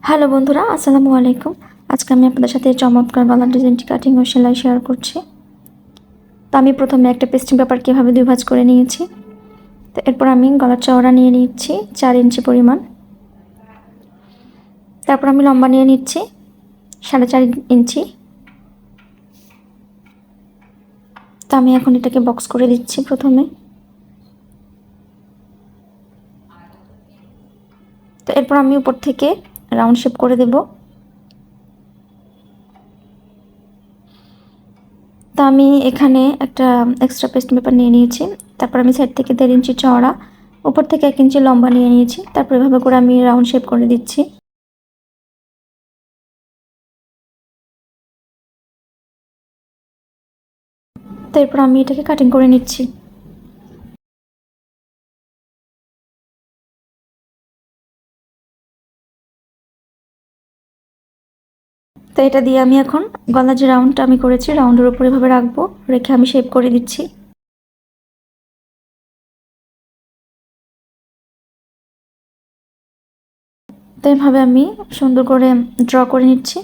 Hello বন্ধুরা, আসসালামু আলাইকুম। আজকে আমি আপনাদের সাথে চমৎকার গলার ডিজাইনটি কাটিং ও সেলাই শেয়ার করছি। তো আমি প্রথমে একটা পেস্টিং পেপার কীভাবে ২ ভাঁজ করে নিয়েছি। তো এরপর আমি গলার চওড়া নিয়ে নিচ্ছি ৪ ইঞ্চি পরিমাণ। তারপর আমি লম্বা নিয়ে নিচ্ছি ৪.৫ ইঞ্চি। তো আমি এখন এটাকে বক্স করে দিচ্ছি প্রথমে। তো এরপর আমি উপর থেকে রাউন্ড শেপ করে দেব। তো আমি এখানে একটা এক্সট্রা পেস্টিং পেপার নিয়ে নিয়েছি। তারপর আমি সাইড থেকে ১.৫ ইঞ্চি চওড়া, উপর থেকে ১ ইঞ্চি লম্বা নিয়ে নিয়েছি। তারপর এভাবে করে আমি রাউন্ড শেপ করে দিচ্ছি। তো এরপর আমি এটাকে কাটিং করে নিচ্ছি। তো এটা দিয়ে আমি এখন গলার যে রাউন্ডটা আমি করেছি রাউন্ডের উপর এভাবে রাখবো, রেখে আমি শেপ করে দিচ্ছি। তো এভাবে আমি সুন্দর করে ড্র করে নিচ্ছি।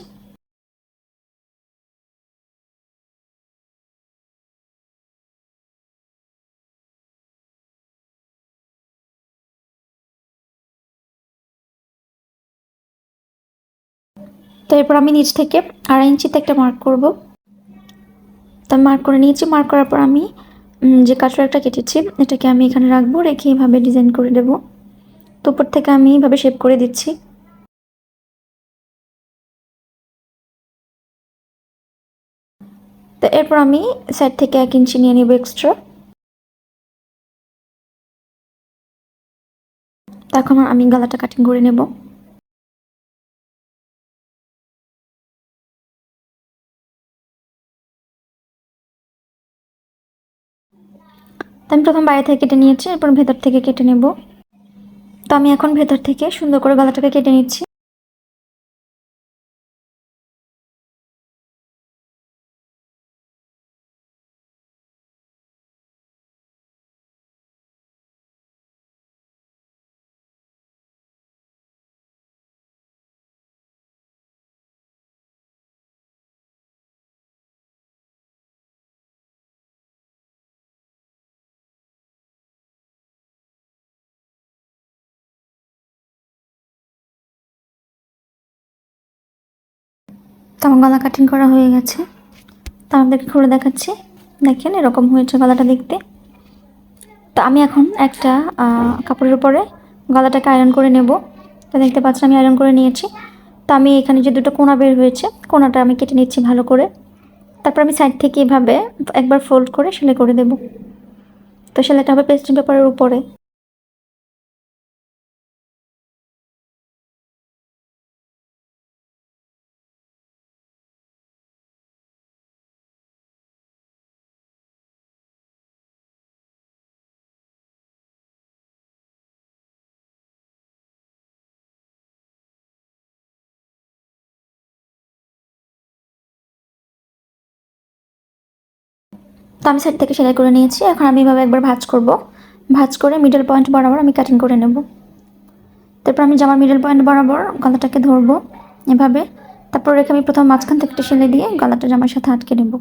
তো এরপর আমি নিচ থেকে ২.৫ ইঞ্চিতে একটা মার্ক করব। তো আমি মার্ক করে নিয়েছি। মার্ক করার পর আমি যে কাটওয়ার্কটা কেটেছি এটাকে আমি এখানে রাখবো, রেখে এভাবে ডিজাইন করে দেবো। তো উপর থেকে আমি এভাবে শেপ করে দিচ্ছি। তো এরপর আমি সাইড থেকে ১ ইঞ্চি নিয়ে নেব এক্সট্রা। তো এখন আমি গলাটা কাটিং করে নেব। তো আমি প্রথম বাইরে থেকে কেটে নিয়েছি, এরপর ভেতর থেকে কেটে নেব। তো আমি এখন ভেতর থেকে সুন্দর করে গলাটাকে কেটে নিচ্ছি। তো আমার গলা কাটিং করা হয়ে গেছে। তো আপনাদেরকে খুলে দেখাচ্ছি। দেখেন এরকম হয়েছে গলাটা দেখতে। তো আমি এখন একটা কাপড়ের উপরে গলাটাকে আয়রন করে নেব। তো দেখতে পাচ্ছেন আমি আয়রন করে নিয়েছি। তো আমি এখানে যে দুটো কোণা বের হয়েছে, কোণাটা আমি কেটে নিচ্ছি ভালো করে। তারপর আমি সাইড থেকে এভাবে একবার ফোল্ড করে সেলাই করে দেব। তো সেলাইটা হবে পেস্টিং পেপারের উপরে। তো আমি সাইড থেকে সেলাই করে নিয়েছি। এখন আমি এভাবে একবার ভাঁজ করব। ভাঁজ করে মিডল পয়েন্ট বরাবর আমি কাটিং করে নেব। তারপর আমি জামার মিডল পয়েন্ট বরাবর গলাটাকে ধরবো এভাবে। তারপর রেখে আমি প্রথম মাঝখান থেকে একটা সেলাই দিয়ে গলাটা জামার সাথে আটকে নেব।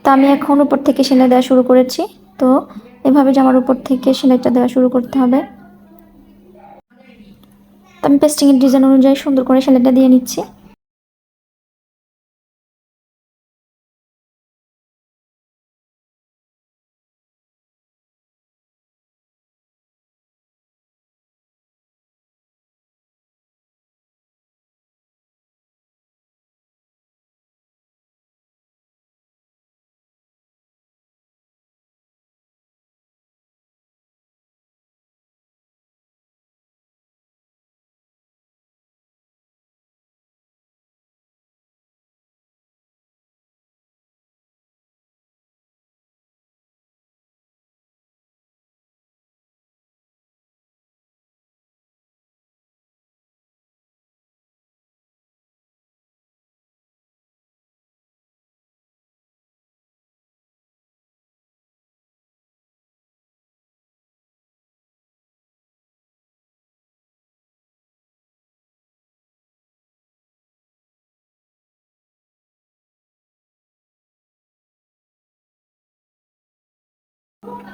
তো আমি এখন উপর থেকে সেলাই দেওয়া শুরু করেছি। তো এভাবে জামার উপর থেকে সেলাইটা দেওয়া শুরু করতে হবে। তো আমি পেস্টিংয়ের ডিজাইন অনুযায়ী সুন্দর করে সেলাইটা দিয়ে নিচ্ছি।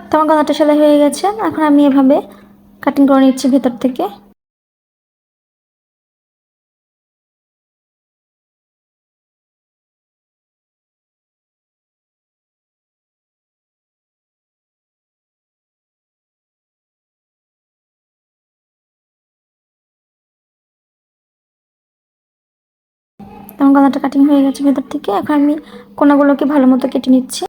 তো আমার গলাটা সেলাই হয়ে গেছে। এখন আমি এভাবে কাটিং করে নিচ্ছি ভেতর থেকে। তো আমার গলাটা কাটিং হয়ে গেছে ভেতর থেকে। এখন আমি কোনাগুলোকে ভালো মতো কেটে নিচ্ছি।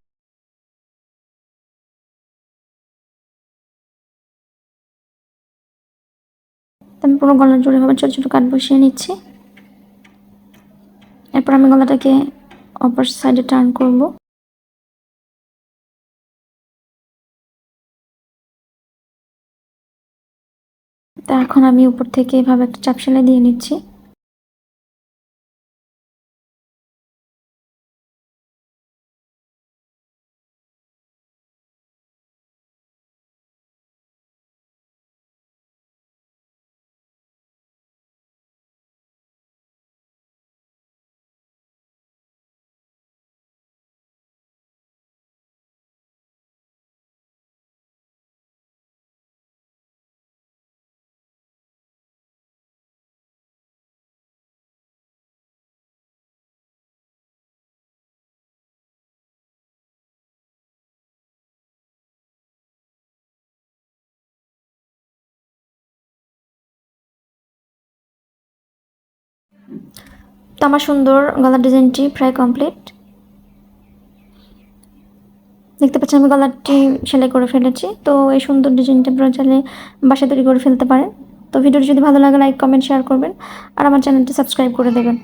আমি পুরো গলা জুড়ে ভাবে ছোট ছোট কাট বসিয়ে নিচ্ছি। এরপর আমি গলাটাকে অপর সাইডে টার্ন করব। তো এখন আমি উপর থেকে এভাবে একটা চাপ সেলাই দিয়ে নিচ্ছি। তো আমার সুন্দর গলার ডিজাইনটি প্রায় কমপ্লিট। দেখতে পাচ্ছেন আমি গলাটি সেলাই করে ফেলেছি। তো এই সুন্দর ডিজাইনটা আপনারা চাইলে বাসায় তৈরি করে ফেলতে পারেন। তো ভিডিওটি যদি ভালো লাগে লাইক কমেন্ট শেয়ার করবেন আর আমার চ্যানেলটি সাবস্ক্রাইব করে দেবেন।